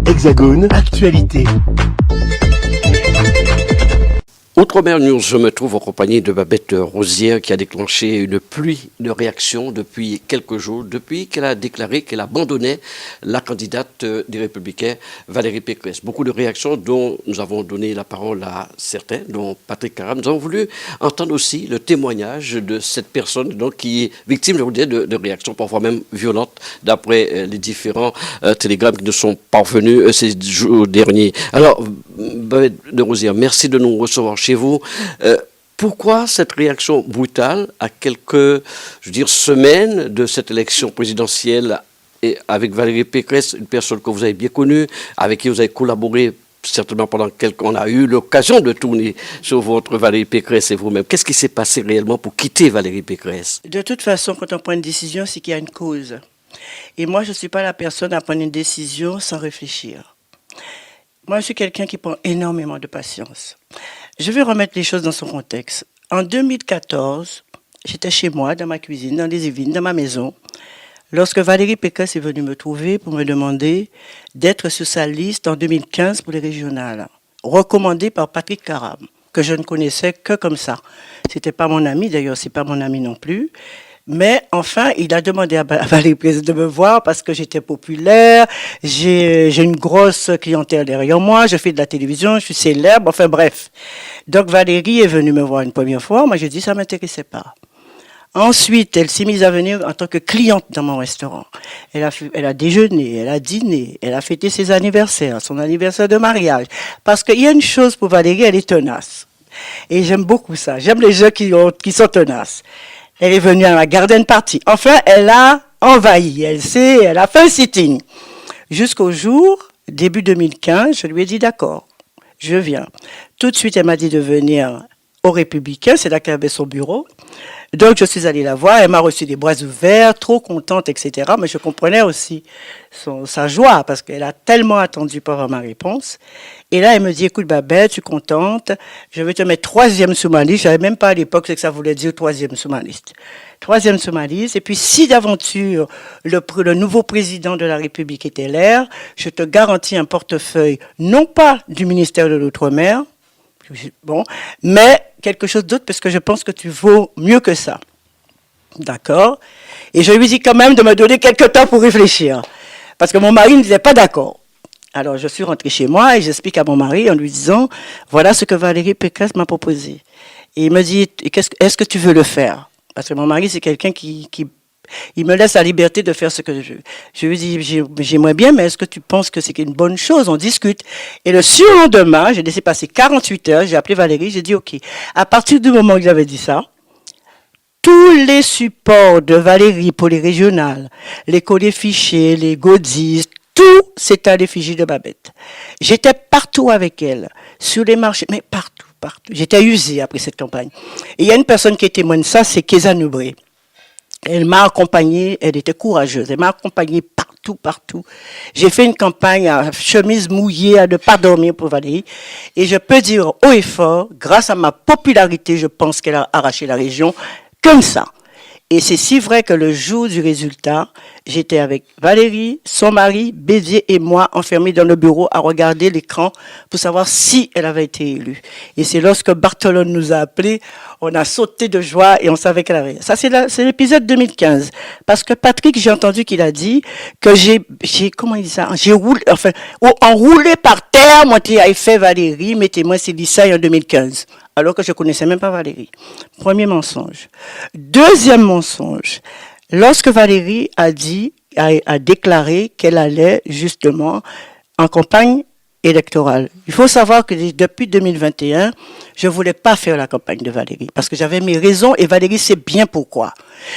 Hexagone, actualité. Outre-mer News, je me trouve en compagnie de Babette Rosière qui a déclenché une pluie de réactions depuis quelques jours, depuis qu'elle a déclaré qu'elle abandonnait la candidate des Républicains, Valérie Pécresse. Beaucoup de réactions dont nous avons donné la parole à certains, dont Patrick Caram. Nous avons voulu entendre aussi le témoignage de cette personne donc, qui est victime, je vous dis, de réactions parfois même violentes d'après les différents télégrammes qui nous sont parvenus ces jours derniers. Alors, Babette Rosière, merci de nous recevoir chez vous. Pourquoi cette réaction brutale à quelques, je veux dire, semaines de cette élection présidentielle et avec Valérie Pécresse, une personne que vous avez bien connue, avec qui vous avez collaboré certainement pendant quelques... On a eu l'occasion de tourner sur votre Valérie Pécresse et vous-même. Qu'est-ce qui s'est passé réellement pour quitter Valérie Pécresse? De toute façon, quand on prend une décision, c'est qu'il y a une cause. Et moi, je ne suis pas la personne à prendre une décision sans réfléchir. Moi, je suis quelqu'un qui prend énormément de patience. Je vais remettre les choses dans son contexte. En 2014, j'étais chez moi, dans ma cuisine, dans les Yvelines, dans ma maison, lorsque Valérie Pécresse est venue me trouver pour me demander d'être sur sa liste en 2015 pour les régionales, recommandée par Patrick Caram, que je ne connaissais que comme ça. C'était pas mon ami, d'ailleurs, c'est pas mon ami non plus. Mais enfin, il a demandé à Valérie Pécresse de me voir parce que j'étais populaire, j'ai une grosse clientèle derrière moi, je fais de la télévision, je suis célèbre, enfin bref. Donc Valérie est venue me voir une première fois, moi j'ai dit ça m'intéressait pas. Ensuite, elle s'est mise à venir en tant que cliente dans mon restaurant. Elle a déjeuné, elle a dîné, elle a fêté ses anniversaires, son anniversaire de mariage. Parce qu'il y a une chose pour Valérie, elle est tenace. Et j'aime beaucoup ça, j'aime les gens qui sont tenaces. Elle est venue à la garden party. Enfin, elle a envahi. Elle a fait un sitting. Jusqu'au jour, début 2015, je lui ai dit d'accord, je viens. Tout de suite, elle m'a dit de venir aux Républicains. C'est là qu'elle avait son bureau. Donc, je suis allée la voir. Elle m'a reçu des bras ouverts, trop contente, etc. Mais je comprenais aussi sa joie parce qu'elle a tellement attendu pour avoir ma réponse. Et là, elle me dit, écoute, Babette, je suis contente. Je vais te mettre 3e sur ma liste. Je savais même pas à l'époque ce que ça voulait dire 3e sur ma liste. 3e sur ma liste. Et puis, si d'aventure, le nouveau président de la République était l'air, je te garantis un portefeuille, non pas du ministère de l'Outre-mer, bon, mais quelque chose d'autre parce que je pense que tu vaux mieux que ça. D'accord? Et je lui dis quand même de me donner quelques temps pour réfléchir. Parce que mon mari ne disait pas d'accord. Alors, je suis rentrée chez moi et j'explique à mon mari en lui disant, voilà ce que Valérie Pécresse m'a proposé. Et il me dit, est-ce que tu veux le faire? Parce que mon mari, c'est quelqu'un qui il me laisse la liberté de faire ce que je veux. Je lui dis, j'aimerais bien, mais est-ce que tu penses que c'est une bonne chose? On discute. Et le surlendemain, j'ai laissé passer 48 heures, j'ai appelé Valérie, j'ai dit, OK. À partir du moment où j'avais dit ça, tous les supports de Valérie pour les régionales, les collets fichiers, les godis, tout c'était à l'effigie de Babette. J'étais partout avec elle, sur les marchés, mais partout. J'étais usée après cette campagne. Et il y a une personne qui est témoin de ça, c'est Kéza Nubré. Elle m'a accompagnée, elle était courageuse, elle m'a accompagnée partout. J'ai fait une campagne à chemise mouillée, à ne pas dormir pour Valérie. Et je peux dire haut et fort, grâce à ma popularité, je pense qu'elle a arraché la région comme ça. Et c'est si vrai que le jour du résultat, j'étais avec Valérie, son mari, Bédier et moi enfermés dans le bureau à regarder l'écran pour savoir si elle avait été élue. Et c'est lorsque Barthelone nous a appelés, on a sauté de joie et on savait qu'elle avait. Ça, c'est l'épisode 2015. Parce que Patrick, j'ai entendu qu'il a dit que comment il dit ça? J'ai roulé, enfin, enroulé par terre, moi, qui ai fait Valérie, mettez-moi c'est ça en 2015. Alors que je connaissais même pas Valérie. Premier mensonge. Deuxième mensonge. Lorsque Valérie a déclaré qu'elle allait justement en campagne électorale. Il faut savoir que depuis 2021, je voulais pas faire la campagne de Valérie parce que j'avais mes raisons et Valérie sait bien pourquoi.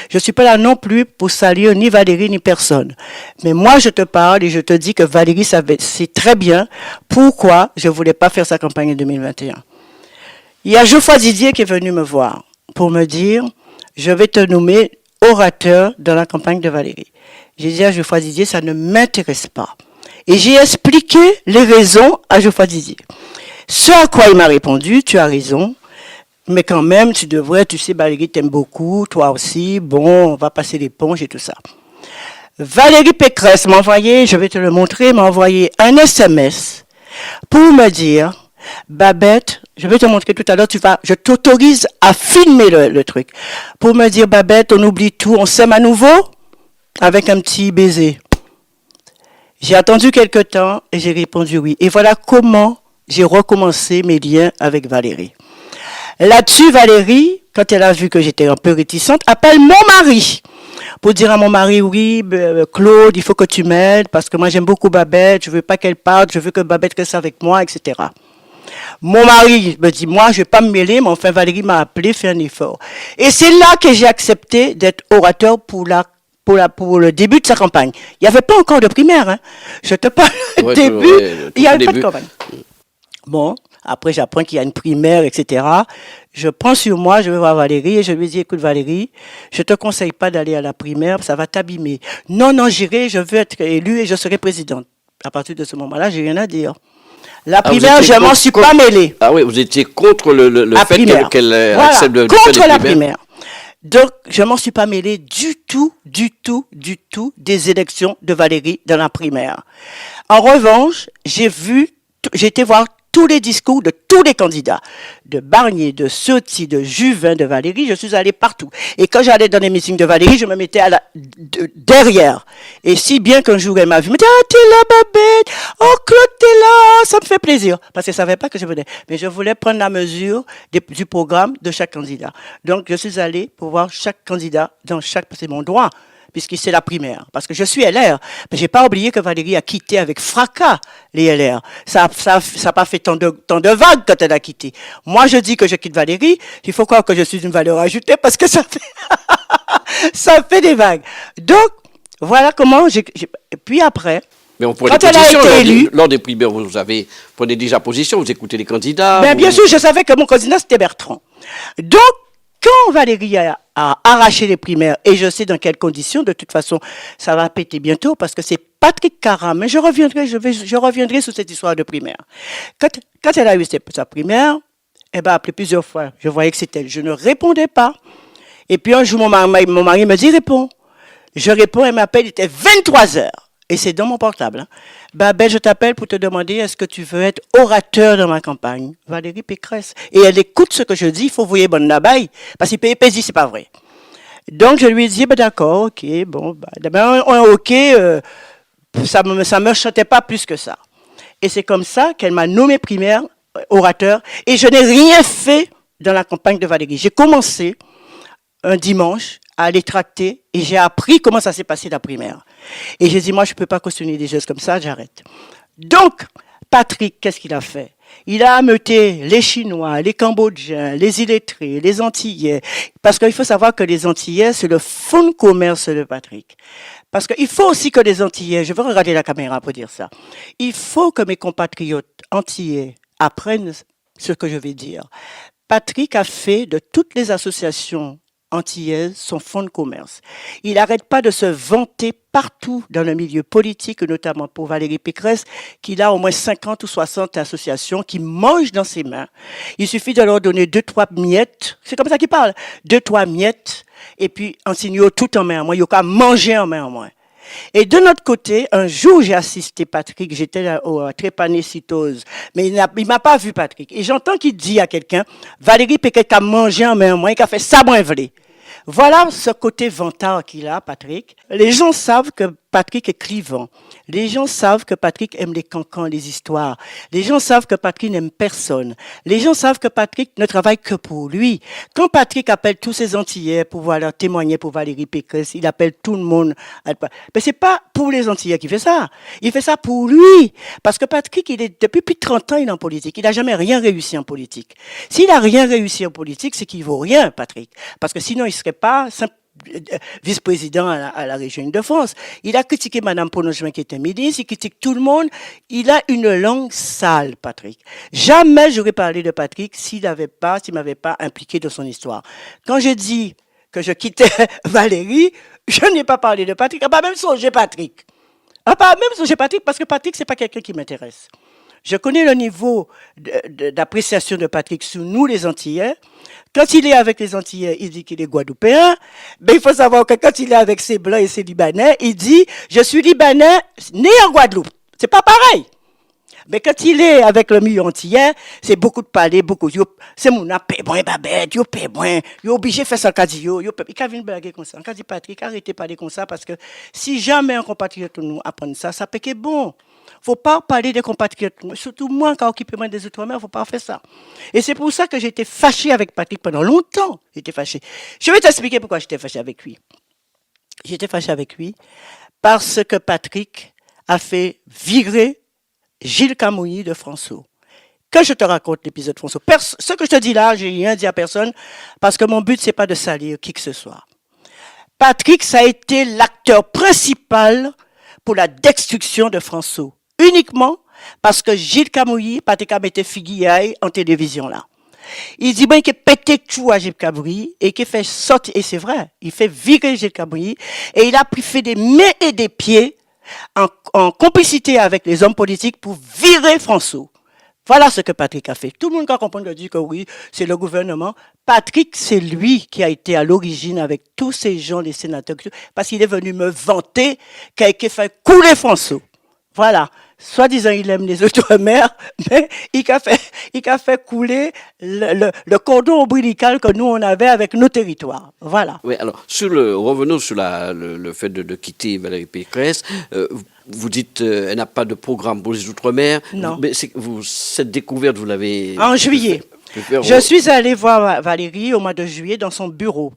Je suis pas là non plus pour salir ni Valérie ni personne. Mais moi, je te parle et je te dis que Valérie sait très bien pourquoi je voulais pas faire sa campagne en 2021. Il y a Geoffroy Didier qui est venu me voir pour me dire, je vais te nommer orateur dans la campagne de Valérie. J'ai dit à Geoffroy Didier, ça ne m'intéresse pas. Et j'ai expliqué les raisons à Geoffroy Didier. Ce à quoi il m'a répondu, tu as raison, mais quand même, tu sais, Valérie t'aime beaucoup, toi aussi, bon, on va passer l'éponge et tout ça. Valérie Pécresse m'a envoyé, je vais te le montrer, m'a envoyé un SMS pour me dire, Babette, je vais te montrer tout à l'heure, je t'autorise à filmer le truc. Pour me dire, Babette, on oublie tout, on s'aime à nouveau, avec un petit baiser. J'ai attendu quelque temps et j'ai répondu oui. Et voilà comment j'ai recommencé mes liens avec Valérie. Là-dessus, Valérie, quand elle a vu que j'étais un peu réticente, appelle mon mari pour dire à mon mari, oui, Claude, il faut que tu m'aides parce que moi j'aime beaucoup Babette, je veux pas qu'elle parte, je veux que Babette reste avec moi, etc. Mon mari me dit, moi je vais pas me mêler, mais enfin Valérie m'a appelé, fait un effort. Et c'est là que j'ai accepté d'être orateur pour le début de sa campagne. Il n'y avait pas encore de primaire, hein. Je te parle Ouais, début, il n'y avait pas de début. campagne. Bon, après j'apprends qu'il y a une primaire, etc. Je prends sur moi, je vais voir Valérie et je lui dis, écoute Valérie, je te conseille pas d'aller à la primaire, ça va t'abîmer. Non, non, j'irai, je veux être élue et je serai présidente. À partir de ce moment-là, j'ai rien à dire. La Ah, vous primaire, étiez je m'en contre- suis pas mêlée. Ah oui, vous étiez contre le La fait primaire. qu'elle Voilà, accepte de contre faire la des primaires. primaire. Donc, je m'en suis pas mêlée du tout des élections de Valérie dans la primaire. En revanche, j'ai été voir tous les discours de tous les candidats, de Barnier, de Ciotti, de Juvin, de Valérie, je suis allée partout. Et quand j'allais dans les meetings de Valérie, je me mettais derrière. Et si bien qu'un jour elle m'a vu, elle me dit, ah, t'es là, Babette, oh, Claude, t'es là, ça me fait plaisir. Parce qu'elle ne savait pas que je venais. Mais je voulais prendre la mesure du programme de chaque candidat. Donc, je suis allée pour voir chaque candidat c'est mon droit, puisque c'est la primaire. Parce que je suis LR. Mais j'ai pas oublié que Valérie a quitté avec fracas les LR. Ça a pas fait tant de vagues quand elle a quitté. Moi, je dis que je quitte Valérie. Il faut croire que je suis une valeur ajoutée parce que ça fait, ça fait des vagues. Donc, voilà comment et puis après, Mais on prenait quand elle a position été élue, lors des primaires, prenez déjà position, vous écoutez les candidats. ben, vous- bien sûr, je savais que mon candidat, c'était Bertrand. Donc, quand Valérie a arraché les primaires, et je sais dans quelles conditions, de toute façon, ça va péter bientôt, parce que c'est Patrick Caram, mais je reviendrai sur cette histoire de primaire. Quand elle a eu sa primaire, elle m'a appelé plusieurs fois. Je voyais que c'était elle. Je ne répondais pas. Et puis un jour, mon mari me dit, réponds. Je réponds, elle m'appelle, il était 23 heures. Et c'est dans mon portable. Hein. Babette, je t'appelle pour te demander, est-ce que tu veux être orateur dans ma campagne? Valérie Pécresse. Et elle écoute ce que je dis, il faut voyer bonne nabaille. Parce qu'il dit, c'est pas vrai. Donc, je lui ai dit, ben, d'accord, ok, bon, ok, ça me chantait pas plus que ça. Et c'est comme ça qu'elle m'a nommé primaire, orateur, et je n'ai rien fait dans la campagne de Valérie. J'ai commencé un dimanche à aller tracter et j'ai appris comment ça s'est passé la primaire. Et j'ai dit, moi, je ne peux pas cautionner des choses comme ça, j'arrête. Donc, Patrick, qu'est-ce qu'il a fait? Il a ameuté les Chinois, les Cambodgiens, les illettrés, les Antillais. Parce qu'il faut savoir que les Antillais, c'est le fonds de commerce de Patrick. Parce qu'il faut aussi que les Antillais, je veux regarder la caméra pour dire ça, il faut que mes compatriotes antillais apprennent ce que je vais dire. Patrick a fait de toutes les associations antillaises son fonds de commerce. Il n'arrête pas de se vanter partout dans le milieu politique, notamment pour Valérie Pécresse, qu'il a au moins 50 ou 60 associations qui mangent dans ses mains. Il suffit de leur donner 2-3 miettes, c'est comme ça qu'il parle, 2-3 miettes, et puis en signant tout en main en moins, il n'y a qu'à manger en main en moins. Et de notre côté, un jour, j'ai assisté Patrick, j'étais à Trépannée-Citose, mais il m'a pas vu Patrick. Et j'entends qu'il dit à quelqu'un, Valérie Pécresse a mangé en main en moins, qui a fait ça, moi, volé. Voilà ce côté vantard qu'il a, Patrick. Les gens savent que Patrick est clivant. Les gens savent que Patrick aime les cancans, les histoires. Les gens savent que Patrick n'aime personne. Les gens savent que Patrick ne travaille que pour lui. Quand Patrick appelle tous ses Antillais pour leur témoigner pour Valérie Pécresse, il appelle tout le monde. Mais c'est pas pour les Antillais qu'il fait ça. Il fait ça pour lui. Parce que Patrick, depuis plus de 30 ans, il est en politique. Il n'a jamais rien réussi en politique. S'il n'a rien réussi en politique, c'est qu'il vaut rien, Patrick. Parce que sinon, il serait pas vice-président à la région de France. Il a critiqué Madame Ponogement qui était ministre, il critique tout le monde. Il a une langue sale, Patrick. Jamais j'aurais parlé de Patrick s'il m'avait pas impliqué dans son histoire. Quand je dis que je quittais Valérie, je n'ai pas parlé de Patrick. Ah, pas même songer Patrick. Ah, pas même songer Patrick parce que Patrick, c'est pas quelqu'un qui m'intéresse. Je connais le niveau d'appréciation de Patrick sur nous, les Antillais. Quand il est avec les Antillais, il dit qu'il est Guadeloupéen. Mais il faut savoir que quand il est avec ses Blancs et ses Libanais, il dit « Je suis Libanais, né en Guadeloupe ». C'est pas pareil. Mais quand il est avec le milieu antillais, c'est beaucoup de parler, beaucoup de... C'est mon paix, bon, babette, yo paix, bon, yo obligé de faire ça, yo paix. Il vient blaguer comme ça. Quand dit Patrick, arrêtez de parler comme ça, parce que si jamais un compatriote nous apprend ça, ça peut être bon. Faut pas parler des compatriotes. Surtout moi, quand occupé des Outre-mer, faut pas faire ça. Et c'est pour ça que j'étais fâché avec Patrick pendant longtemps. J'étais fâché. Je vais t'expliquer pourquoi j'étais fâché avec lui. J'étais fâché avec lui parce que Patrick a fait virer Gilles Camouilly de François. Que je te raconte l'épisode François. Ce que je te dis là, j'ai rien dit à personne parce que mon but, c'est pas de salir qui que ce soit. Patrick, ça a été l'acteur principal pour la destruction de François. Uniquement parce que Gilles Camouilly, Patrick a mis figuier en télévision là. Il dit, ben, qu'il pété tout à Gilles Camouilly et qu'il fait sortir, et c'est vrai, il fait virer Gilles Camouilly et il a fait des mains et des pieds en complicité avec les hommes politiques pour virer François. Voilà ce que Patrick a fait. Tout le monde a compris de dire que oui, c'est le gouvernement. Patrick, c'est lui qui a été à l'origine avec tous ces gens, les sénateurs, parce qu'il est venu me vanter qu'il a fait couler François. Voilà. Soi-disant, il aime les Outre-mer, mais il a fait couler le cordon ombilical que nous, on avait avec nos territoires. Voilà. Oui, alors, revenons sur le fait de quitter Valérie Pécresse. Vous dites elle n'a pas de programme pour les Outre-mer. Non. Mais cette découverte, vous l'avez... En juillet. Je suis allée voir Valérie au mois de juillet dans son bureau.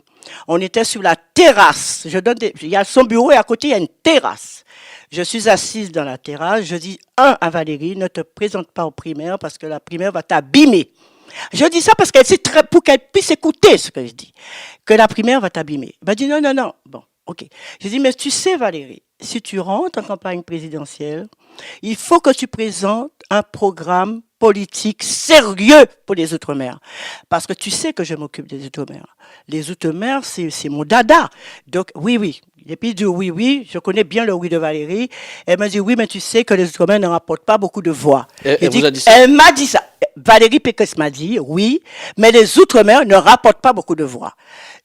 On était sur la terrasse. Il y a son bureau et à côté, il y a une terrasse. Je suis assise dans la terrasse. Je dis, à Valérie, ne te présente pas aux primaires parce que la primaire va t'abîmer. Je dis ça parce pour qu'elle puisse écouter ce que je dis. Que la primaire va t'abîmer. Elle m'a dit, non. Bon, ok. Je dis, mais tu sais, Valérie, si tu rentres en campagne présidentielle, il faut que tu présentes un programme politique sérieux pour les Outre-mer. Parce que tu sais que je m'occupe des Outre-mer. Les Outre-mer, c'est mon dada. Donc, oui. Et puis, il dit oui, je connais bien le oui de Valérie. Elle m'a dit, oui, mais tu sais que les Outre-mer ne rapportent pas beaucoup de voix. Elle m'a dit ça. Valérie Pécresse m'a dit, oui, mais les Outre-mer ne rapportent pas beaucoup de voix.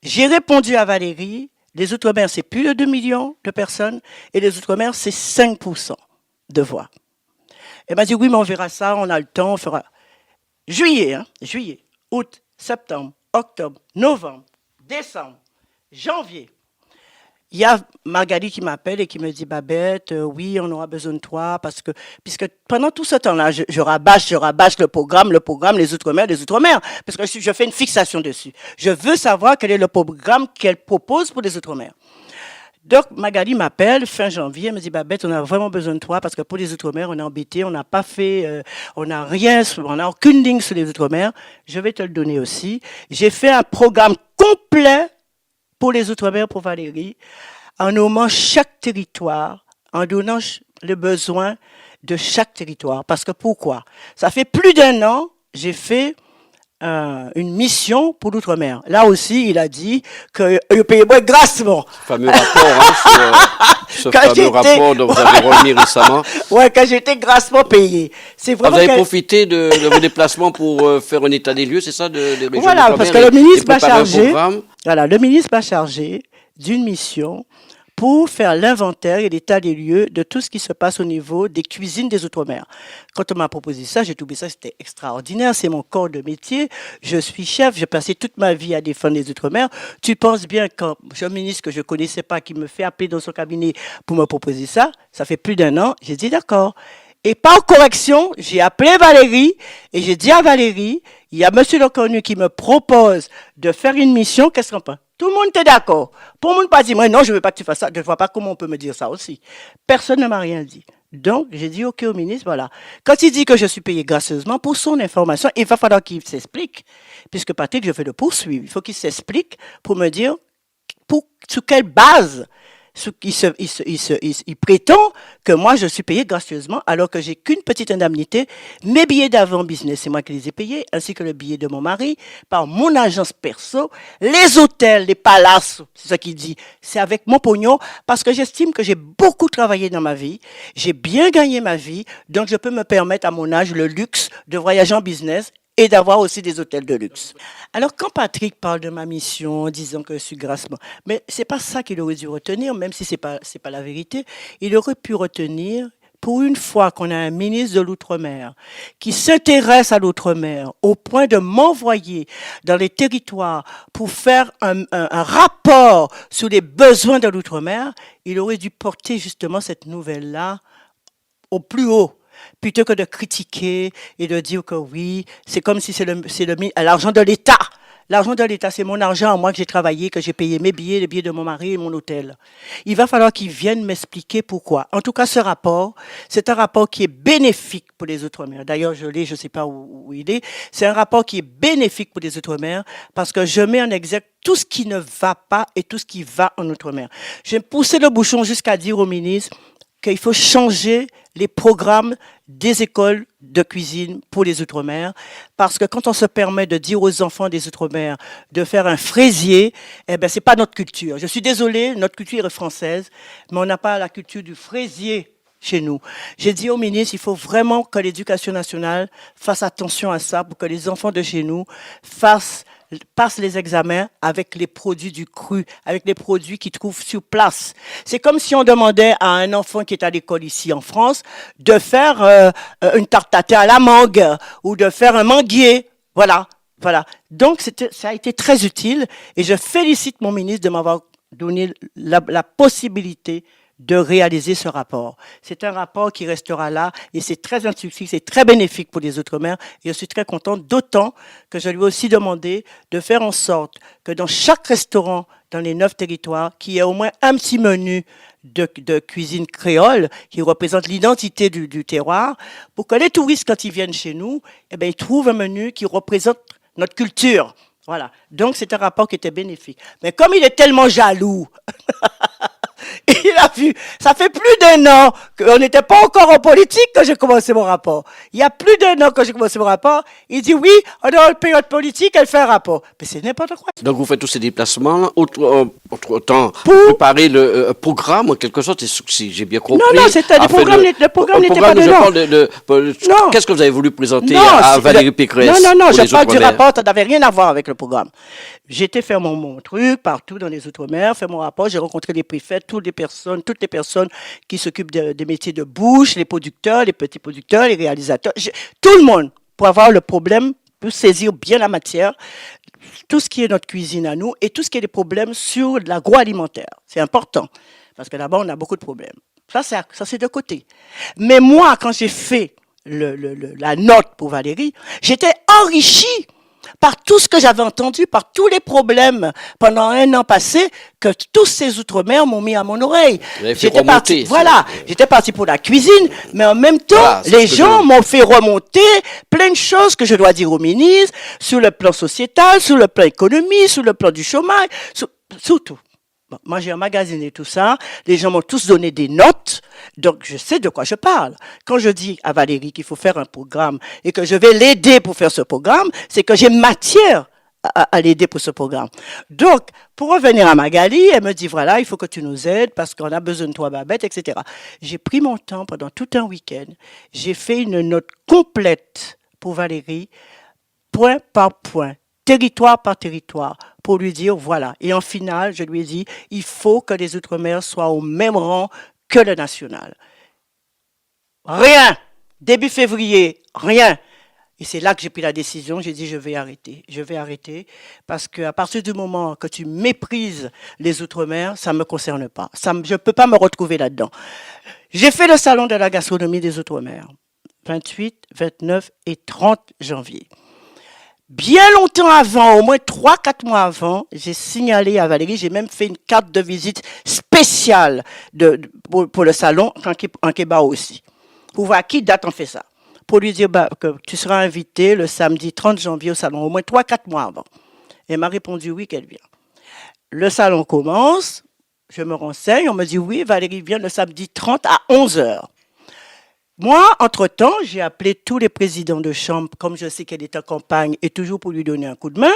J'ai répondu à Valérie, les Outre-mer, c'est plus de 2 millions de personnes, et les Outre-mer, c'est 5% de voix. Elle m'a dit, oui, mais on verra ça, on a le temps, on fera. Juillet, août, septembre, octobre, novembre, décembre, janvier. Il y a Magali qui m'appelle et qui me dit, Babette, oui, on aura besoin de toi, puisque pendant tout ce temps-là, je rabâche le programme, les Outre-mer, parce que je fais une fixation dessus. Je veux savoir quel est le programme qu'elle propose pour les Outre-mer. Donc, Magali m'appelle fin janvier, elle me dit, Babette, on a vraiment besoin de toi parce que pour les Outre-mer, on est embêté, on n'a pas fait, on n'a aucune ligne sur les Outre-mer. Je vais te le donner aussi. J'ai fait un programme complet pour les Outre-mer, pour Valérie, en nommant chaque territoire, en donnant le besoin de chaque territoire. Parce que pourquoi? Ça fait plus d'1 an, j'ai fait une mission pour l'outre-mer. Là aussi, il a dit qu'il payait moins grassement. Ce fameux rapport dont vous avez remis récemment. Ouais, quand j'étais grassement payé. C'est vraiment vous avez profité de vos déplacements pour faire un état des lieux, c'est ça, des régions. Voilà, parce que le ministre m'a chargé. Voilà, le ministre m'a chargé d'une mission pour faire l'inventaire et l'état des lieux de tout ce qui se passe au niveau des cuisines des Outre-mer. Quand on m'a proposé ça, j'ai trouvé ça, c'était extraordinaire, c'est mon corps de métier, je suis chef, j'ai passé toute ma vie à défendre les Outre-mer. Tu penses bien quand j'ai un ministre que je connaissais pas, qui me fait appeler dans son cabinet pour me proposer ça, ça fait plus d'1 an, j'ai dit d'accord. Et par correction, j'ai appelé Valérie et j'ai dit à Valérie, il y a monsieur Lecornu qui me propose de faire une mission, qu'est-ce qu'on pense? Tout le monde était d'accord. Pour le monde pas dit, moi, non, je veux pas que tu fasses ça. Je ne vois pas comment on peut me dire ça aussi. Personne ne m'a rien dit. Donc, j'ai dit, OK au ministre, voilà. Quand il dit que je suis payé gracieusement, pour son information, il va falloir qu'il s'explique, puisque Patrick, je vais le poursuivre. Il faut qu'il s'explique pour me dire, sous quelle base il prétend que moi, je suis payé gracieusement alors que j'ai qu'une petite indemnité. Mes billets d'avant business, c'est moi qui les ai payés, ainsi que le billet de mon mari, par mon agence perso. Les hôtels, les palaces, c'est ça qu'il dit, c'est avec mon pognon, parce que j'estime que j'ai beaucoup travaillé dans ma vie, j'ai bien gagné ma vie, donc je peux me permettre à mon âge le luxe de voyager en business et d'avoir aussi des hôtels de luxe. Alors, quand Patrick parle de ma mission, disant que je suis grassement, mais c'est pas ça qu'il aurait dû retenir, même si c'est pas la vérité. Il aurait pu retenir, pour une fois qu'on a un ministre de l'Outre-mer qui s'intéresse à l'Outre-mer au point de m'envoyer dans les territoires pour faire un rapport sur les besoins de l'Outre-mer, il aurait dû porter justement cette nouvelle-là au plus haut, plutôt que de critiquer et de dire que oui, c'est comme si c'est l'argent de l'État. L'argent de l'État, c'est mon argent, moi que j'ai travaillé, que j'ai payé mes billets, les billets de mon mari et mon hôtel. Il va falloir qu'ils viennent m'expliquer pourquoi. En tout cas, ce rapport, c'est un rapport qui est bénéfique pour les Outre-mer. D'ailleurs, je ne sais pas où il est. C'est un rapport qui est bénéfique pour les Outre-mer parce que je mets en exergue tout ce qui ne va pas et tout ce qui va en Outre-mer. J'ai poussé le bouchon jusqu'à dire au ministre qu'il faut changer les programmes des écoles de cuisine pour les Outre-mer, parce que quand on se permet de dire aux enfants des Outre-mer de faire un fraisier, eh ben c'est pas notre culture. Je suis désolée, notre culture est française, mais on n'a pas la culture du fraisier chez nous. J'ai dit au ministre, il faut vraiment que l'Éducation nationale fasse attention à ça pour que les enfants de chez nous passent les examens avec les produits du cru, avec les produits qu'ils trouvent sur place. C'est comme si on demandait à un enfant qui est à l'école ici en France de faire une tarte tatin à la mangue ou de faire un manguier. Voilà. Donc, ça a été très utile et je félicite mon ministre de m'avoir donné la possibilité de réaliser ce rapport. C'est un rapport qui restera là et c'est très instructif, c'est très bénéfique pour les Outre-mer et je suis très contente, d'autant que je lui ai aussi demandé de faire en sorte que dans chaque restaurant dans les 9 territoires, qu'il y ait au moins un petit menu de cuisine créole qui représente l'identité du terroir pour que les touristes, quand ils viennent chez nous, eh bien, ils trouvent un menu qui représente notre culture. Voilà. Donc, c'est un rapport qui était bénéfique. Mais comme il est tellement jaloux, il a vu, ça fait plus d'1 an qu'on n'était pas encore en politique que j'ai commencé mon rapport. Il y a plus d'1 an que j'ai commencé mon rapport. Il dit oui, on est en période politique, elle fait un rapport. Mais c'est n'importe quoi. Donc vous faites tous ces déplacements, autre temps, préparer le programme en quelque sorte, si j'ai bien compris. Non, c'était le programme n'était pas dedans. Qu'est-ce que vous avez voulu présenter à Valérie Pécresse? Non, je parle du rapport, ça n'avait rien à voir avec le programme. J'étais faire mon truc partout dans les Outre-mer, faire mon rapport, j'ai rencontré les préfets, toutes les personnes qui s'occupent des métiers de bouche, les producteurs, les petits producteurs, les réalisateurs, tout le monde, pour avoir le problème, pour saisir bien la matière, tout ce qui est notre cuisine à nous et tout ce qui est des problèmes sur l'agroalimentaire. C'est important, parce que là-bas, on a beaucoup de problèmes. Ça c'est de côté. Mais moi, quand j'ai fait la note pour Valérie, j'étais enrichie par tout ce que j'avais entendu, par tous les problèmes pendant 1 an passé, que tous ces Outre-mer m'ont mis à mon oreille. J'étais partie pour la cuisine, mais en même temps, les gens m'ont fait remonter plein de choses que je dois dire au ministre, sur le plan sociétal, sur le plan économique, sur le plan du chômage, surtout. Bon, moi, j'ai emmagasiné tout ça. Les gens m'ont tous donné des notes. Donc, je sais de quoi je parle. Quand je dis à Valérie qu'il faut faire un programme et que je vais l'aider pour faire ce programme, c'est que j'ai matière à l'aider pour ce programme. Donc, pour revenir à Magali, elle me dit, voilà, il faut que tu nous aides parce qu'on a besoin de toi, Babette, etc. J'ai pris mon temps pendant tout un week-end. J'ai fait une note complète pour Valérie, point par point, territoire par territoire, pour lui dire, voilà. Et en finale, je lui ai dit, il faut que les Outre-mer soient au même rang que le national. Rien. Début février, rien. Et c'est là que j'ai pris la décision, j'ai dit, je vais arrêter. Je vais arrêter parce qu'à partir du moment que tu méprises les Outre-mer, ça ne me concerne pas. Je ne peux pas me retrouver là-dedans. J'ai fait le salon de la gastronomie des Outre-mer, 28, 29 et 30 janvier. Bien longtemps avant, au moins 3-4 mois avant, j'ai signalé à Valérie, j'ai même fait une carte de visite spéciale pour le salon, en Kéba aussi. Pour voir à qui date on fait ça. Pour lui dire que tu seras invité le samedi 30 janvier au salon, au moins 3-4 mois avant. Elle m'a répondu oui, qu'elle vient. Le salon commence, Je me renseigne, on me dit oui, Valérie vient le samedi 30 à 11h. Moi, entre-temps, j'ai appelé tous les présidents de chambre, comme je sais qu'elle est en campagne, et toujours pour lui donner un coup de main.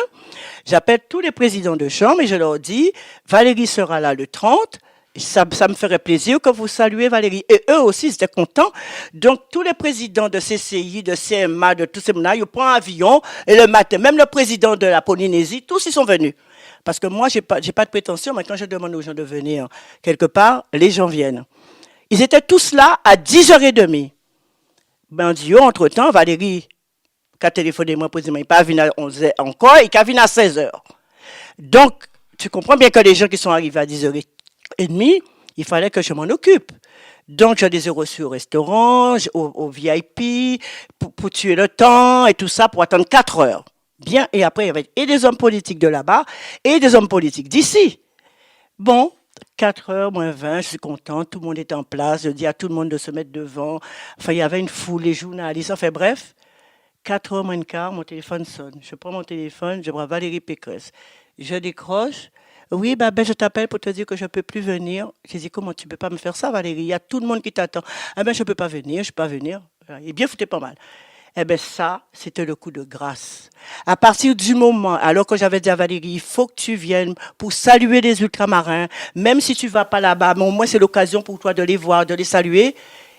J'appelle tous les présidents de chambre et je leur dis, Valérie sera là le 30. Ça me ferait plaisir que vous saluez Valérie. Et eux aussi, ils étaient contents. Donc, tous les présidents de CCI, de CMA, de tous ces mondes-là, ils prennent un avion et le matin, même le président de la Polynésie, tous ils sont venus. Parce que moi, j'ai pas de prétention, mais quand je demande aux gens de venir quelque part, les gens viennent. Ils étaient tous là à 10h30. Ben, Dieu, entre-temps, Valérie, qui a téléphoné moi pour dire, mais il n'est pas venu à 11h encore, il est venu à 16h. Donc, tu comprends bien que les gens qui sont arrivés à 10h30, il fallait que je m'en occupe. Donc, je les ai reçus au restaurant, au VIP, pour tuer le temps et tout ça, pour attendre 4 heures. Bien, et après, il y avait et des hommes politiques de là-bas et des hommes politiques d'ici. Bon, 4h moins 20, je suis contente, tout le monde est en place, je dis à tout le monde de se mettre devant. Enfin, il y avait une foule, les journalistes, enfin bref. 4h moins le quart, mon téléphone sonne. Je prends mon téléphone, je vois Valérie Pécresse. Je décroche. Oui, je t'appelle pour te dire que je ne peux plus venir. J'ai dit, comment tu ne peux pas me faire ça, Valérie? Il y a tout le monde qui t'attend. Je ne peux pas venir, je ne peux pas venir. Il est bien foutu pas mal. Ça, c'était le coup de grâce. À partir du moment, alors que j'avais dit à Valérie, il faut que tu viennes pour saluer les ultramarins, même si tu ne vas pas là-bas, mais au moins c'est l'occasion pour toi de les voir, de les saluer.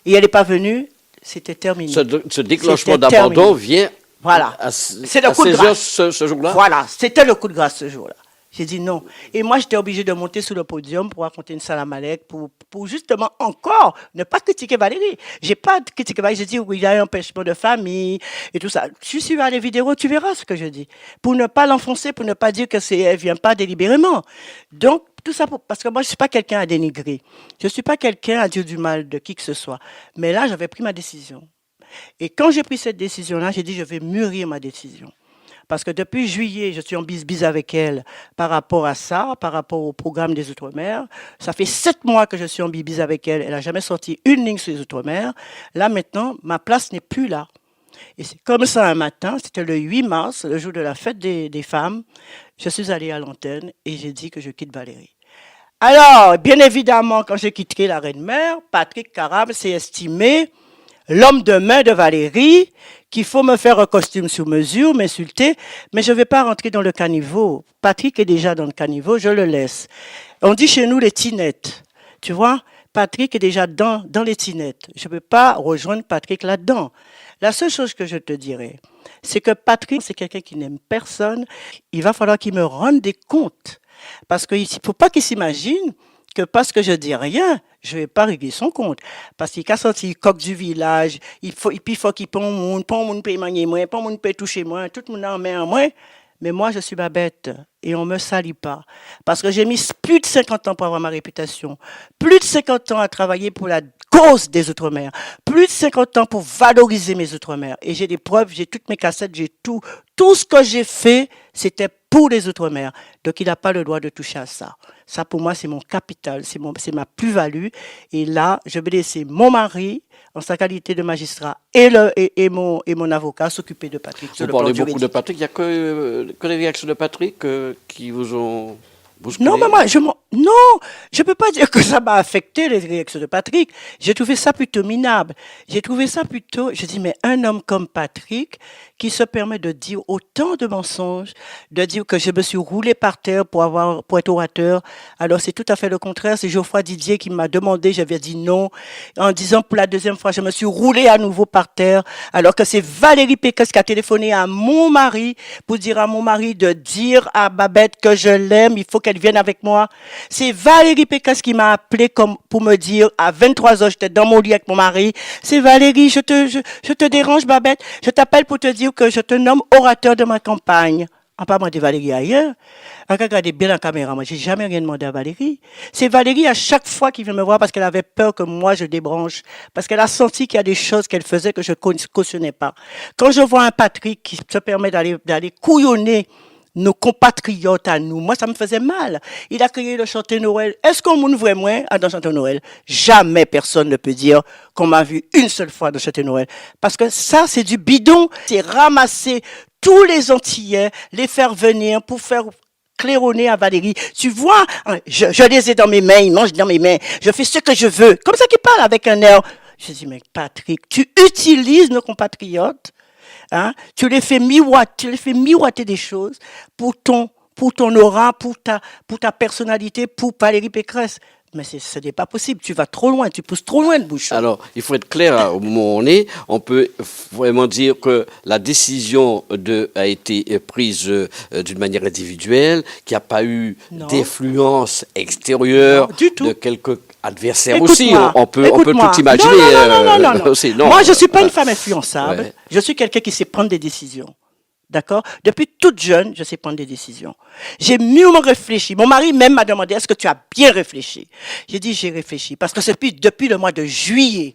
Et elle n'est pas venue, c'était terminé. Ce déclenchement d'abandon vient voilà. C'est le coup de grâce ce jour-là. Voilà, c'était le coup de grâce ce jour-là. J'ai dit non. Et moi, j'étais obligée de monter sur le podium pour raconter une salam alek, pour justement encore ne pas critiquer Valérie. J'ai pas critiqué Valérie, j'ai dit oui, il y a un empêchement de famille et tout ça. Tu suis à les vidéos, tu verras ce que je dis. Pour ne pas l'enfoncer, pour ne pas dire que elle vient pas délibérément. Donc, tout ça parce que moi, je suis pas quelqu'un à dénigrer. Je suis pas quelqu'un à dire du mal de qui que ce soit. Mais là, j'avais pris ma décision. Et quand j'ai pris cette décision-là, j'ai dit je vais mûrir ma décision. Parce que depuis juillet, je suis en bise-bise avec elle par rapport à ça, par rapport au programme des Outre-mer. Ça fait 7 mois que je suis en bise-bise avec elle. Elle n'a jamais sorti une ligne sur les Outre-mer. Là, maintenant, ma place n'est plus là. Et c'est comme ça un matin, c'était le 8 mars, le jour de la fête des femmes. Je suis allée à l'antenne et j'ai dit que je quitte Valérie. Alors, bien évidemment, quand j'ai quitté la Reine-Mère, Patrick Carab s'est estimé l'homme de main de Valérie, qu'il faut me faire un costume sur mesure, m'insulter, mais je ne vais pas rentrer dans le caniveau. Patrick est déjà dans le caniveau, je le laisse. On dit chez nous les tinettes, tu vois, Patrick est déjà dans les tinettes. Je ne peux pas rejoindre Patrick là-dedans. La seule chose que je te dirais, c'est que Patrick, c'est quelqu'un qui n'aime personne. Il va falloir qu'il me rende des comptes. Parce qu'il ne faut pas qu'il s'imagine que parce que je dis rien, je ne vais pas régler son compte. Parce qu'il a sorti le coq du village, il faut qu'il prenne mon monde peut manier moi, pas mon peut toucher moi, tout le monde en met en moi. Mais moi, je suis Babette et on ne me salit pas. Parce que j'ai mis plus de 50 ans pour avoir ma réputation, plus de 50 ans à travailler pour la cause des Outre-mer, plus de 50 ans pour valoriser mes Outre-mer. Et j'ai des preuves, j'ai toutes mes cassettes, j'ai tout. Tout ce que j'ai fait, c'était pour les Outre-mer. Donc, il n'a pas le droit de toucher à ça. Ça, pour moi, c'est mon capital, c'est ma plus-value. Et là, je vais laisser mon mari, en sa qualité de magistrat, et mon avocat s'occuper de Patrick. Vous parlez beaucoup de Patrick. Il n'y a que les réactions de Patrick qui vous ont bousculé? Non, mais moi, je ne peux pas dire que ça m'a affecté, les réactions de Patrick. J'ai trouvé ça plutôt minable. J'ai trouvé ça plutôt, je dis, mais un homme comme Patrick, qui se permet de dire autant de mensonges, de dire que je me suis roulé par terre pour être orateur. Alors, c'est tout à fait le contraire. C'est Geoffroy Didier qui m'a demandé, j'avais dit non. En disant pour la deuxième fois, je me suis roulé à nouveau par terre. Alors que c'est Valérie Pécresse qui a téléphoné à mon mari pour dire à mon mari de dire à Babette que je l'aime, il faut qu'elle vienne avec moi. C'est Valérie Pécresse qui m'a appelé pour me dire, à 23h, j'étais dans mon lit avec mon mari. C'est Valérie, je te dérange, Babette. Je t'appelle pour te dire que je te nomme orateur de ma campagne. On pas demandé Valérie ailleurs. Regardez bien la caméra. Moi, j'ai jamais rien demandé à Valérie. C'est Valérie à chaque fois qui vient me voir parce qu'elle avait peur que moi je débranche. Parce qu'elle a senti qu'il y a des choses qu'elle faisait que je cautionnais pas. Quand je vois un Patrick qui se permet d'aller couillonner nos compatriotes à nous, moi, ça me faisait mal. Il a créé le chanter Noël. Est-ce qu'on m'ouvre vraiment dans chanter Noël? Jamais personne ne peut dire qu'on m'a vu une seule fois dans chanter Noël. Parce que ça, c'est du bidon. C'est ramasser tous les Antillais, les faire venir pour faire claironner à Valérie. Tu vois, hein, je les ai dans mes mains, ils mangent dans mes mains. Je fais ce que je veux. Comme ça qu'il parle avec un air. Je dis, mais Patrick, tu utilises nos compatriotes, hein, tu les fais miroiter des choses pour ton aura, pour ta personnalité, pour Valérie Pécresse. Mais ce n'est pas possible. Tu vas trop loin, tu pousses trop loin le bouchon. Alors, il faut être clair au moment où on est. On peut vraiment dire que la décision a été prise d'une manière individuelle, qu'il n'y a pas eu d'influence extérieure de quelques adversaires aussi. On peut tout imaginer. Non. Aussi. Non. Moi, je ne suis pas une femme influençable. Ouais. Je suis quelqu'un qui sait prendre des décisions. D'accord? Depuis toute jeune, je sais prendre des décisions. J'ai mûrement réfléchi. Mon mari même m'a demandé, est-ce que tu as bien réfléchi? J'ai dit, j'ai réfléchi. Parce que depuis le mois de juillet,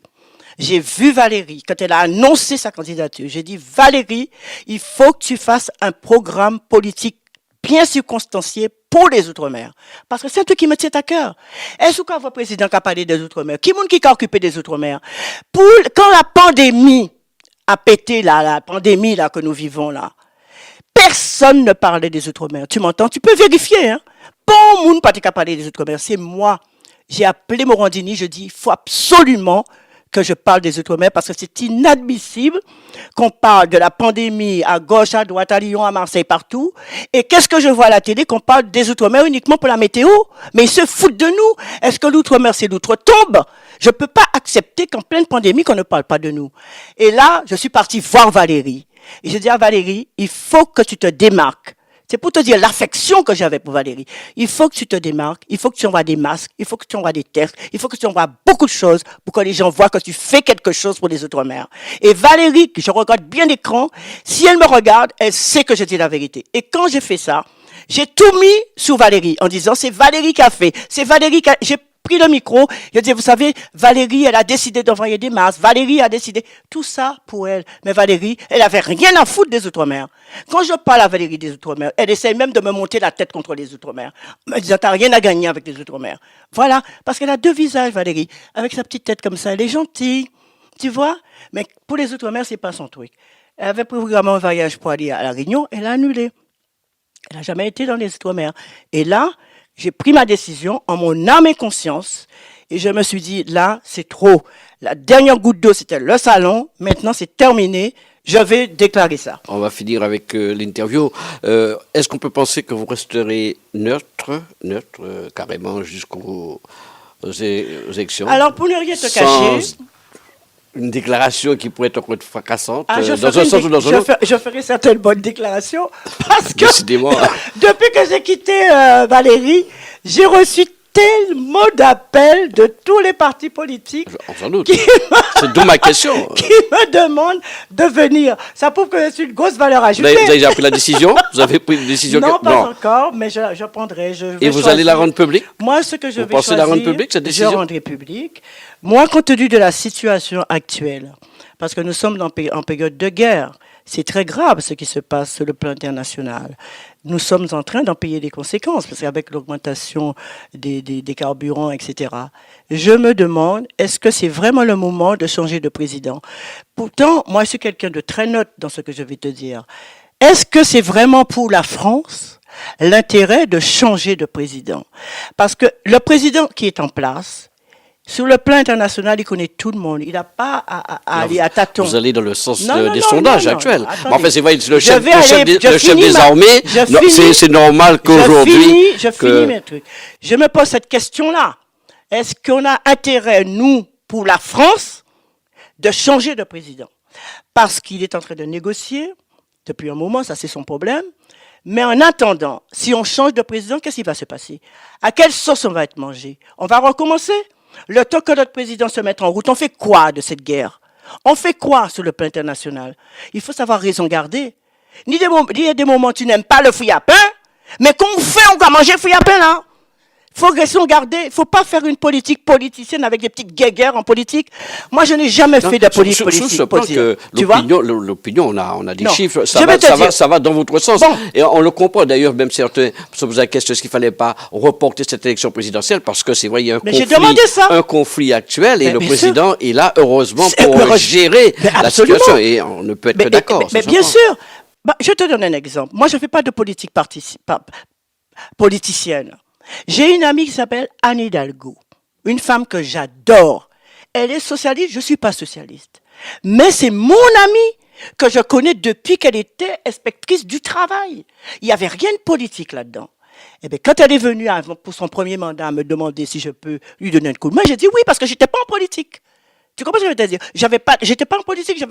j'ai vu Valérie, quand elle a annoncé sa candidature, j'ai dit, Valérie, il faut que tu fasses un programme politique bien circonstancié pour les Outre-mer. Parce que c'est un truc qui me tient à cœur. Est-ce qu'on voit président qui a parlé des Outre-mer? Qui est-ce qui a occupé des Outre-mer? Quand la pandémie a pété, la pandémie là, que nous vivons là, personne ne parlait des Outre-mer. Tu m'entends? Tu peux vérifier. Hein? Bon monde pas qu'à parler des Outre-mer. C'est moi. J'ai appelé Morandini. Je dis, il faut absolument que je parle des Outre-mer parce que c'est inadmissible qu'on parle de la pandémie à gauche, à droite, à Lyon, à Marseille, partout. Et qu'est-ce que je vois à la télé? Qu'on parle des Outre-mer uniquement pour la météo. Mais ils se foutent de nous. Est-ce que l'Outre-mer, c'est l'Outre-tombe? Je ne peux pas accepter qu'en pleine pandémie, qu'on ne parle pas de nous. Et là, je suis partie voir Valérie. Et je dis à Valérie, il faut que tu te démarques. C'est pour te dire l'affection que j'avais pour Valérie. Il faut que tu te démarques, il faut que tu envoies des masques, il faut que tu envoies des textes, il faut que tu envoies beaucoup de choses pour que les gens voient que tu fais quelque chose pour les Outre-mer. Et Valérie, que je regarde bien l'écran, si elle me regarde, elle sait que je dis la vérité. Et quand j'ai fait ça, j'ai tout mis sur Valérie en disant, c'est Valérie qui a fait, c'est Valérie qui a... J'ai pris le micro, je dis, vous savez, Valérie, elle a décidé d'envoyer des masques, Valérie a décidé, tout ça pour elle. Mais Valérie, elle avait rien à foutre des Outre-mer. Quand je parle à Valérie des Outre-mer, elle essaie même de me monter la tête contre les Outre-mer. Elle me dit, t'as rien à gagner avec les Outre-mer. Voilà, parce qu'elle a deux visages, Valérie. Avec sa petite tête comme ça, elle est gentille, tu vois. Mais pour les Outre-mer, c'est pas son truc. Elle avait programmé un voyage pour aller à La Réunion, elle a annulé. Elle n'a jamais été dans les Outre-mer. Et là, j'ai pris ma décision en mon âme et conscience et je me suis dit, là, c'est trop. La dernière goutte d'eau, c'était le salon. Maintenant, c'est terminé. Je vais déclarer ça. On va finir avec l'interview. Est-ce qu'on peut penser que vous resterez neutre, carrément jusqu'aux élections? Alors, pour ne rien te cacher... Une déclaration qui pourrait être encore fracassante, dans un sens ou dans un autre. Je ferai certaines bonnes déclarations parce que décidément. Depuis que j'ai quitté Valérie, j'ai reçu tellement d'appels de tous les partis politiques. Sans doute. C'est d'où ma question. Qui me demandent de venir. Ça prouve que c'est une grosse valeur ajoutée. Vous avez déjà pris la décision? Vous avez pris une décision? Non, pas encore, mais je prendrai. Et vous allez la rendre publique? Moi, ce que je vais choisir, la rendre publique, cette décision? Je rendrai publique. Moi, compte tenu de la situation actuelle, parce que nous sommes en période de guerre, c'est très grave ce qui se passe sur le plan international. Nous sommes en train d'en payer les conséquences, parce qu'avec l'augmentation des carburants, etc., je me demande, est-ce que c'est vraiment le moment de changer de président? Pourtant, moi, je suis quelqu'un de très neutre dans ce que je vais te dire. Est-ce que c'est vraiment pour la France l'intérêt de changer de président? Parce que le président qui est en place, sur le plan international, il connaît tout le monde. Il n'a pas à aller à tâtons. Vous allez dans le sens des sondages actuels. En fait, c'est vrai, le chef des armées, c'est normal qu'aujourd'hui... Je finis mes trucs. Je me pose cette question-là. Est-ce qu'on a intérêt, nous, pour la France, de changer de président? Parce qu'il est en train de négocier, depuis un moment, ça c'est son problème. Mais en attendant, si on change de président, qu'est-ce qui va se passer? À quelle sauce on va être mangé? On va recommencer? Le temps que notre président se mette en route, on fait quoi de cette guerre? On fait quoi sur le plan international? Il faut savoir raison garder. Il y a des moments où tu n'aimes pas le fouille à pain, mais qu'on fait, on va manger le fouille à pain là. Il faut raison garder. Il ne faut pas faire une politique politicienne avec des petites guéguerres en politique. Moi, je n'ai jamais fait de politique politique. Je pense que l'opinion, on a des chiffres. Ça va dans votre sens. Bon. Et on le comprend. D'ailleurs, même certains se posent la question est-ce qu'il ne fallait pas reporter cette élection présidentielle? Parce que c'est vrai, il y a un conflit actuel et le président est là, heureusement, pour gérer la situation. Et on ne peut être que d'accord. Mais bien sûr. Je te donne un exemple. Moi, je ne fais pas de politique politicienne. J'ai une amie qui s'appelle Anne Hidalgo, une femme que j'adore. Elle est socialiste, je ne suis pas socialiste. Mais c'est mon amie que je connais depuis qu'elle était inspectrice du travail. Il n'y avait rien de politique là-dedans. Eh bien, quand elle est venue pour son premier mandat me demander si je peux lui donner un coup de main, j'ai dit oui parce que j'étais pas en politique. Tu comprends ce que je veux te dire? J'étais pas en politique,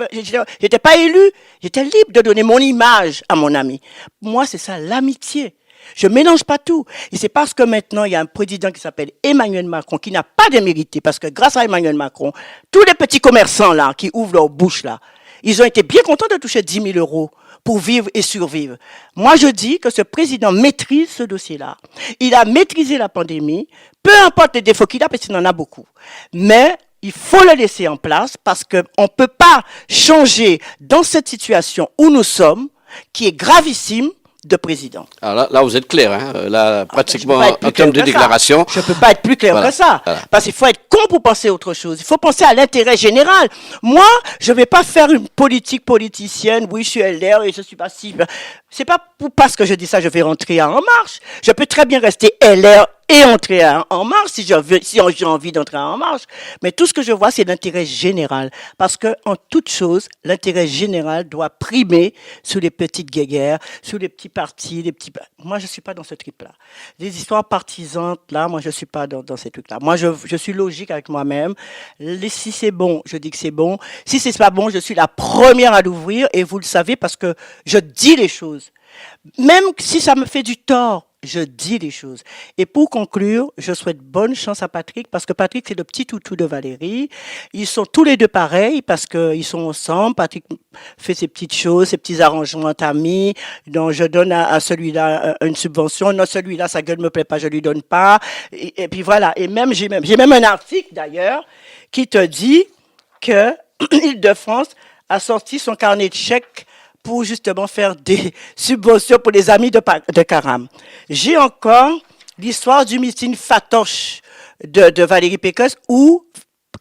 j'étais pas élu, j'étais libre de donner mon image à mon ami. Moi, c'est ça l'amitié. Je mélange pas tout. Et c'est parce que maintenant, il y a un président qui s'appelle Emmanuel Macron, qui n'a pas démérité, parce que grâce à Emmanuel Macron, tous les petits commerçants là, qui ouvrent leur bouche là, ils ont été bien contents de toucher 10 000 euros pour vivre et survivre. Moi, je dis que ce président maîtrise ce dossier-là. Il a maîtrisé la pandémie, peu importe les défauts qu'il a, parce qu'il en a beaucoup. Mais il faut le laisser en place parce qu'on ne peut pas changer dans cette situation où nous sommes, qui est gravissime, de président. Alors là, vous êtes clair, hein. Là, pratiquement, en termes de que déclaration. Je ne peux pas être plus clair que ça. Voilà. Parce qu'il faut être con pour penser autre chose. Il faut penser à l'intérêt général. Moi, je ne vais pas faire une politique politicienne. Oui, je suis LR et je ne suis pas si... C'est pas parce que je dis ça, je vais rentrer En Marche. Je peux très bien rester LR et entrer En Marche si j'ai envie d'entrer En Marche. Mais tout ce que je vois, c'est l'intérêt général. Parce que, en toute chose, l'intérêt général doit primer sur les petites guéguerres, sur les petits partis, les petits... Moi, je suis pas dans ce trip-là. Les histoires partisanes, là, moi, je suis pas dans ces trucs-là. Moi, je suis logique avec moi-même. Si c'est bon, je dis que c'est bon. Si c'est pas bon, je suis la première à l'ouvrir et vous le savez parce que je dis les choses. Même si ça me fait du tort, je dis les choses. Et pour conclure, je souhaite bonne chance à Patrick, parce que Patrick, c'est le petit toutou de Valérie. Ils sont tous les deux pareils, parce qu'ils sont ensemble. Patrick fait ses petites choses, ses petits arrangements amis. Donc, je donne à celui-là une subvention. Non, celui-là, sa gueule me plaît pas, je lui donne pas. Et puis voilà. Et même, j'ai même un article, d'ailleurs, qui te dit que Île-de-France a sorti son carnet de chèques pour justement faire des subventions pour les amis de Karam. J'ai encore l'histoire du meeting Fatoche de Valérie Pécresse où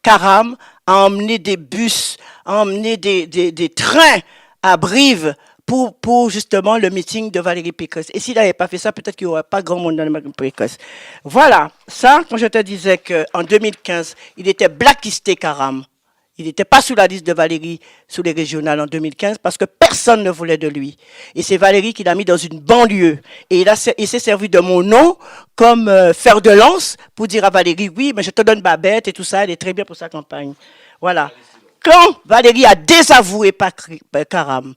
Karam a emmené des bus, a emmené des trains à Brive pour justement le meeting de Valérie Pécresse. Et s'il n'avait pas fait ça, peut-être qu'il n'y aurait pas grand monde dans le meeting Pécresse. Voilà. Ça, quand je te disais qu'en 2015, il était blacklisté Karam. Il n'était pas sous la liste de Valérie, sous les régionales en 2015, parce que personne ne voulait de lui. Et c'est Valérie qui l'a mis dans une banlieue. Et il s'est servi de mon nom comme fer de lance pour dire à Valérie, oui, mais je te donne Babette et tout ça, elle est très bien pour sa campagne. Voilà. Quand Valérie a désavoué Karam,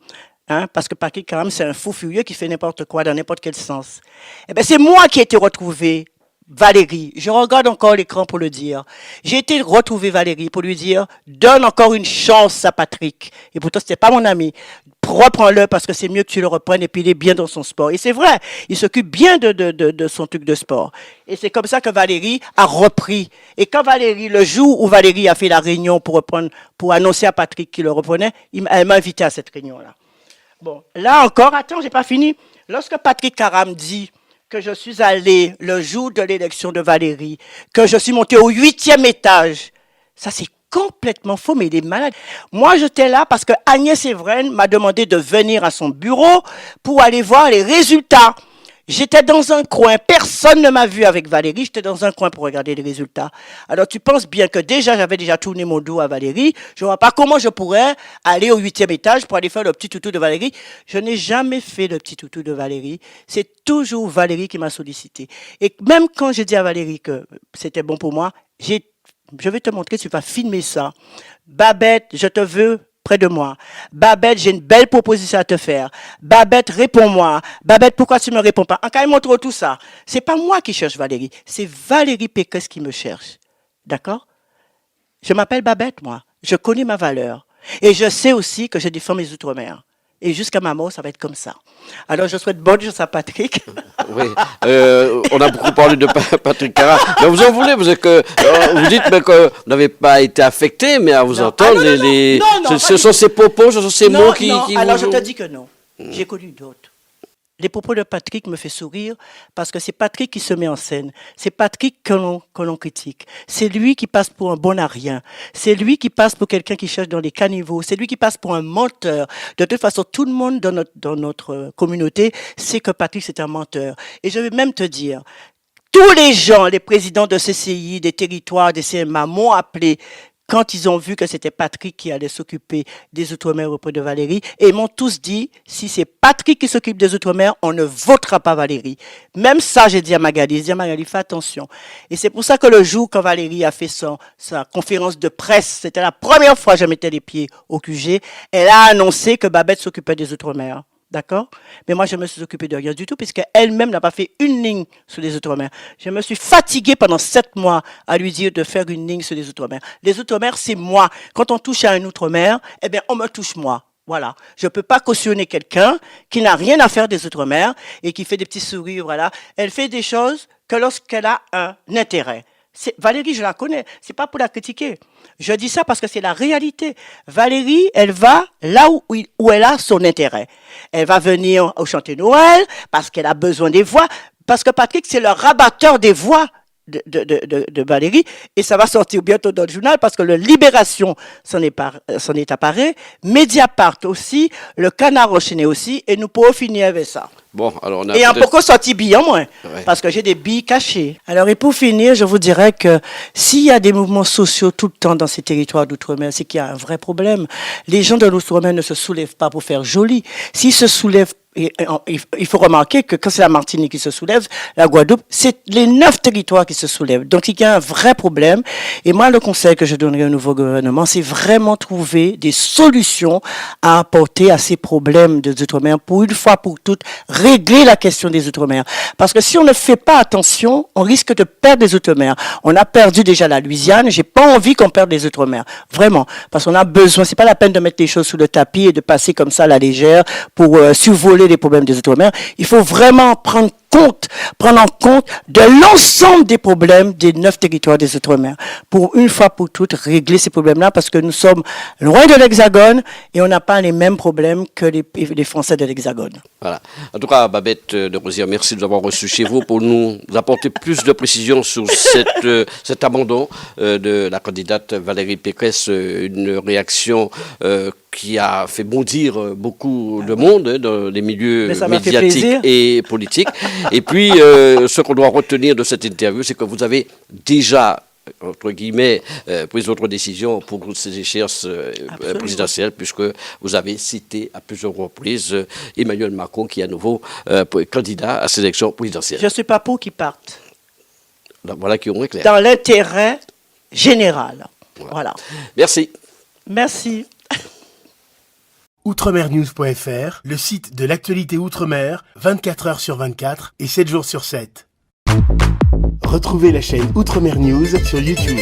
parce que Patrick Karam, c'est un fou furieux qui fait n'importe quoi dans n'importe quel sens. Eh bien, c'est moi qui ai été retrouvé Valérie, je regarde encore l'écran pour le dire. J'ai été retrouver Valérie pour lui dire, donne encore une chance à Patrick. Et pourtant, c'était pas mon ami. Reprends-le parce que c'est mieux que tu le reprennes et puis il est bien dans son sport. Et c'est vrai, il s'occupe bien de son truc de sport. Et c'est comme ça que Valérie a repris. Et quand Valérie, le jour où Valérie a fait la réunion pour annoncer à Patrick qu'il le reprenait, elle m'a invité à cette réunion-là. Bon, là encore, attends, j'ai pas fini. Lorsque Patrick Karam dit que je suis allé le jour de l'élection de Valérie, que je suis monté au 8e étage. Ça, c'est complètement faux, mais il est malade. Moi, j'étais là parce que Agnès Evren m'a demandé de venir à son bureau pour aller voir les résultats. J'étais dans un coin, personne ne m'a vu avec Valérie, j'étais dans un coin pour regarder les résultats. Alors tu penses bien que j'avais déjà tourné mon dos à Valérie, je ne vois pas comment je pourrais aller au 8e étage pour aller faire le petit toutou de Valérie. Je n'ai jamais fait le petit toutou de Valérie, c'est toujours Valérie qui m'a sollicité. Et même quand j'ai dit à Valérie que c'était bon pour moi, je vais te montrer, tu vas filmer ça. Babette, je te veux près de moi. Babette, j'ai une belle proposition à te faire. Babette, réponds-moi. Babette, pourquoi tu me réponds pas? En cas, il montre tout ça. C'est pas moi qui cherche Valérie. C'est Valérie Pécresse qui me cherche. D'accord? Je m'appelle Babette, moi. Je connais ma valeur. Et je sais aussi que je défends mes outre-mer. Et jusqu'à ma mort, ça va être comme ça. Alors, je souhaite bonne chance à Patrick. Oui, on a beaucoup parlé de Patrick Karam. Mais vous en voulez, vous dites que vous n'avez pas été affecté, mais à vous entendre, ce sont ces propos, ce sont ces mots qui alors, vous... je te dis que non. J'ai connu d'autres. Les propos de Patrick me fait sourire parce que c'est Patrick qui se met en scène. C'est Patrick que l'on critique. C'est lui qui passe pour un bon à rien. C'est lui qui passe pour quelqu'un qui cherche dans les caniveaux. C'est lui qui passe pour un menteur. De toute façon, tout le monde dans notre communauté sait que Patrick, c'est un menteur. Et je vais même te dire, tous les gens, les présidents de CCI, des territoires, des CMA m'ont appelé quand ils ont vu que c'était Patrick qui allait s'occuper des Outre-mer auprès de Valérie, et ils m'ont tous dit, si c'est Patrick qui s'occupe des Outre-mer, on ne votera pas Valérie. Même ça, j'ai dit à Magali, fais attention. Et c'est pour ça que le jour quand Valérie a fait sa conférence de presse, c'était la première fois que je mettais les pieds au QG, elle a annoncé que Babette s'occupait des Outre-mer. D'accord? Mais moi, je me suis occupée de rien du tout, puisqu'elle-même n'a pas fait une ligne sur les Outre-mer. Je me suis fatiguée pendant 7 mois à lui dire de faire une ligne sur les Outre-mer. Les Outre-mer, c'est moi. Quand on touche à un Outre-mer, eh bien, on me touche moi. Voilà. Je peux pas cautionner quelqu'un qui n'a rien à faire des Outre-mer et qui fait des petits sourires, voilà. Elle fait des choses que lorsqu'elle a un intérêt. Valérie, je la connais. C'est pas pour la critiquer. Je dis ça parce que c'est la réalité. Valérie, elle va là où elle a son intérêt. Elle va venir au chantier Noël parce qu'elle a besoin des voix. Parce que Patrick, c'est le rabatteur des voix de Valérie. Et ça va sortir bientôt dans le journal parce que le Libération s'en est apparu. Mediapart aussi. Le Canard enchaîné aussi. Et nous pourrons finir avec ça. Bon, alors on a et en pourquoi sorti billes en moins, parce que j'ai des billes cachées. Alors, et pour finir, je vous dirais que s'il y a des mouvements sociaux tout le temps dans ces territoires d'outre-mer, c'est qu'il y a un vrai problème. Les gens de l'outre-mer ne se soulèvent pas pour faire joli. S'ils se soulèvent, il faut remarquer que quand c'est la Martinique qui se soulève, la Guadeloupe, c'est les 9 territoires qui se soulèvent. Donc, il y a un vrai problème. Et moi, le conseil que je donnerai au nouveau gouvernement, c'est vraiment trouver des solutions à apporter à ces problèmes des outre-mer pour une fois pour toutes régler la question des Outre-mer. Parce que si on ne fait pas attention, on risque de perdre les Outre-mer. On a perdu déjà la Louisiane. J'ai pas envie qu'on perde les Outre-mer. Vraiment. Parce qu'on a besoin. C'est pas la peine de mettre les choses sous le tapis et de passer comme ça à la légère pour survoler les problèmes des Outre-mer. Il faut vraiment prendre en compte de l'ensemble des problèmes des 9 territoires des Outre-mer pour une fois pour toutes régler ces problèmes-là parce que nous sommes loin de l'Hexagone et on n'a pas les mêmes problèmes que les Français de l'Hexagone. Voilà. En tout cas, Babette de Rosière, merci de nous avoir reçus chez vous pour nous apporter plus de précisions sur cet abandon de la candidate Valérie Pécresse, une réaction qui a fait bondir beaucoup de monde dans les milieux médiatiques et politiques. Et puis, ce qu'on doit retenir de cette interview, c'est que vous avez déjà, entre guillemets, pris votre décision pour ces échéances présidentielles, puisque vous avez cité à plusieurs reprises Emmanuel Macron, qui est à nouveau candidat à ces élections présidentielles. Je ne suis pas pour qu'il parte. Donc, voilà qui est clair. Dans l'intérêt général. Voilà. Merci. Merci. Outremernews.fr, le site de l'actualité Outre-mer, 24 heures sur 24 et 7 jours sur 7. Retrouvez la chaîne Outremer News sur YouTube.